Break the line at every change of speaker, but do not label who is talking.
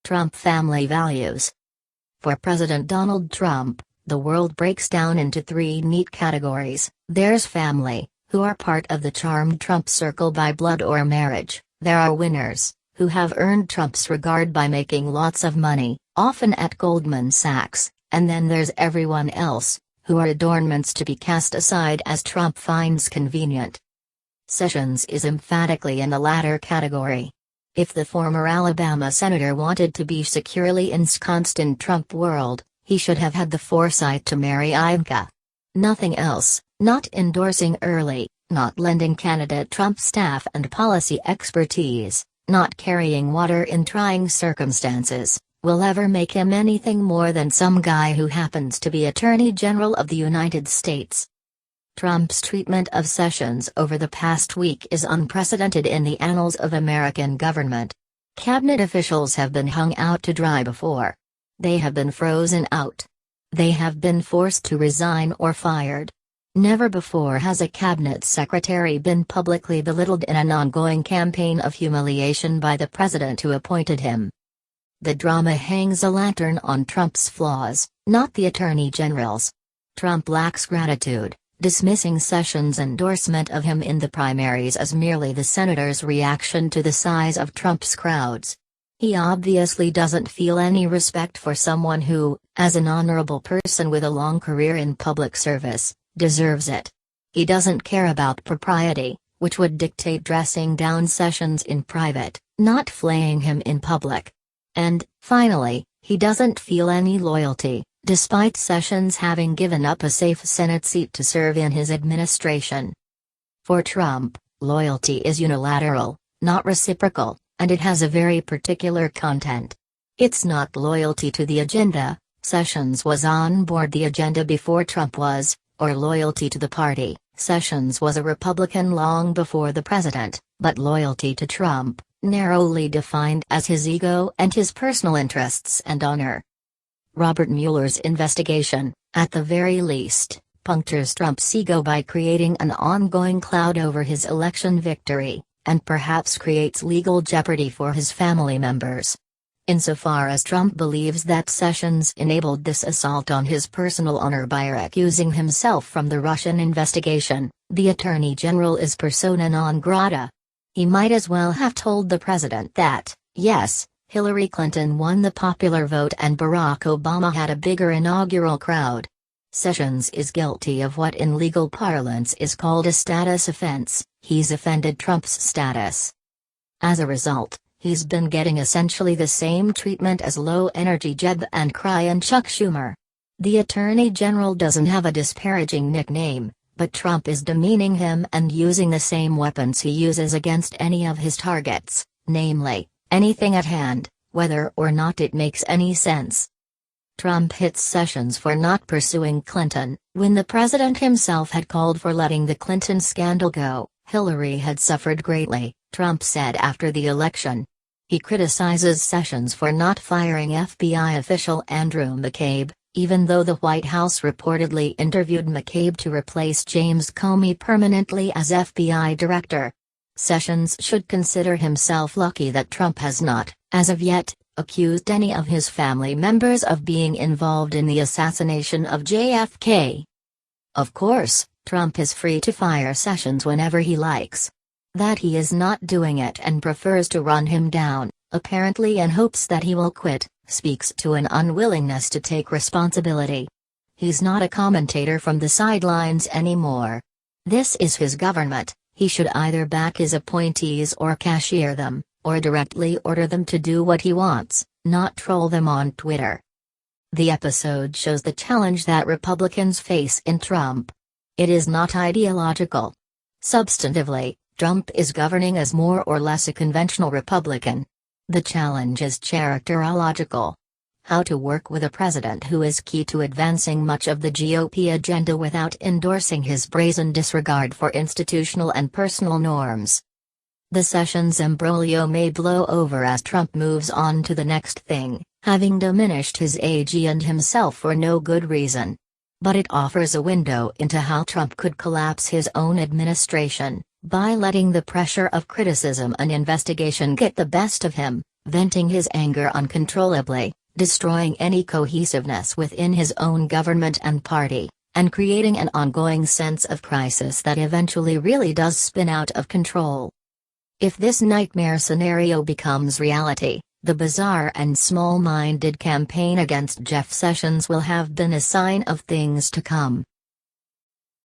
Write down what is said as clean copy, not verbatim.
Trump family values. For President Donald Trump, the world breaks down into three neat categories. There's family, who are part of the charmed Trump circle by blood or marriage. There are winners, who have earned Trump's regard by making lots of money, often at Goldman Sachs, and then there's everyone else, who are adornments to be cast aside as Trump finds convenient. Sessions is emphatically in the latter category. If the former Alabama senator wanted to be securely ensconced in Trump world, he should have had the foresight to marry Ivanka. Nothing else, not endorsing early, not lending candidate Trump staff and policy expertise, not carrying water in trying circumstances, will ever make him anything more than some guy who happens to be Attorney General of the United States. Trump's treatment of Sessions over the past week is unprecedented in the annals of American government. Cabinet officials have been hung out to dry before. They have been frozen out. They have been forced to resign or fired. Never before has a cabinet secretary been publicly belittled in an ongoing campaign of humiliation by the president who appointed him. The drama hangs a lantern on Trump's flaws, not the attorney general's. Trump lacks gratitude, dismissing Sessions' endorsement of him in the primaries as merely the senator's reaction to the size of Trump's crowds. He obviously doesn't feel any respect for someone who, as an honorable person with a long career in public service, deserves it. He doesn't care about propriety, which would dictate dressing down Sessions in private, not flaying him in public. And, finally, he doesn't feel any loyalty, despite Sessions having given up a safe Senate seat to serve in his administration. For Trump, loyalty is unilateral, not reciprocal, and it has a very particular content. It's not loyalty to the agenda, Sessions was on board the agenda before Trump was, or loyalty to the party, Sessions was a Republican long before the president, but loyalty to Trump, narrowly defined as his ego and his personal interests and honor. Robert Mueller's investigation, at the very least, punctures Trump's ego by creating an ongoing cloud over his election victory, and perhaps creates legal jeopardy for his family members. Insofar as Trump believes that Sessions enabled this assault on his personal honor by recusing himself from the Russian investigation, the Attorney General is persona non grata. He might as well have told the president that, yes, Hillary Clinton won the popular vote and Barack Obama had a bigger inaugural crowd. Sessions is guilty of what in legal parlance is called a status offense. He's offended Trump's status. As a result, he's been getting essentially the same treatment as low-energy Jeb and Cry and Chuck Schumer. The Attorney General doesn't have a disparaging nickname, but Trump is demeaning him and using the same weapons he uses against any of his targets, namely, anything at hand, whether or not it makes any sense. Trump hits Sessions for not pursuing Clinton, when the president himself had called for letting the Clinton scandal go. Hillary had suffered greatly, Trump said after the election. He criticizes Sessions for not firing FBI official Andrew McCabe, even though the White House reportedly interviewed McCabe to replace James Comey permanently as FBI director. Sessions should consider himself lucky that Trump has not, as of yet, accused any of his family members of being involved in the assassination of JFK. Of course, Trump is free to fire Sessions whenever he likes. That he is not doing it and prefers to run him down, apparently in hopes that he will quit, speaks to an unwillingness to take responsibility. He's not a commentator from the sidelines anymore. This is his government. He should either back his appointees or cashier them, or directly order them to do what he wants, not troll them on Twitter. The episode shows the challenge that Republicans face in Trump. It is not ideological. Substantively, Trump is governing as more or less a conventional Republican. The challenge is characterological. How to work with a president who is key to advancing much of the GOP agenda without endorsing his brazen disregard for institutional and personal norms. The Sessions imbroglio may blow over as Trump moves on to the next thing, having diminished his AG and himself for no good reason. But it offers a window into how Trump could collapse his own administration, by letting the pressure of criticism and investigation get the best of him, venting his anger uncontrollably, destroying any cohesiveness within his own government and party, and creating an ongoing sense of crisis that eventually really does spin out of control. If this nightmare scenario becomes reality, the bizarre and small-minded campaign against Jeff Sessions will have been a sign of things to come.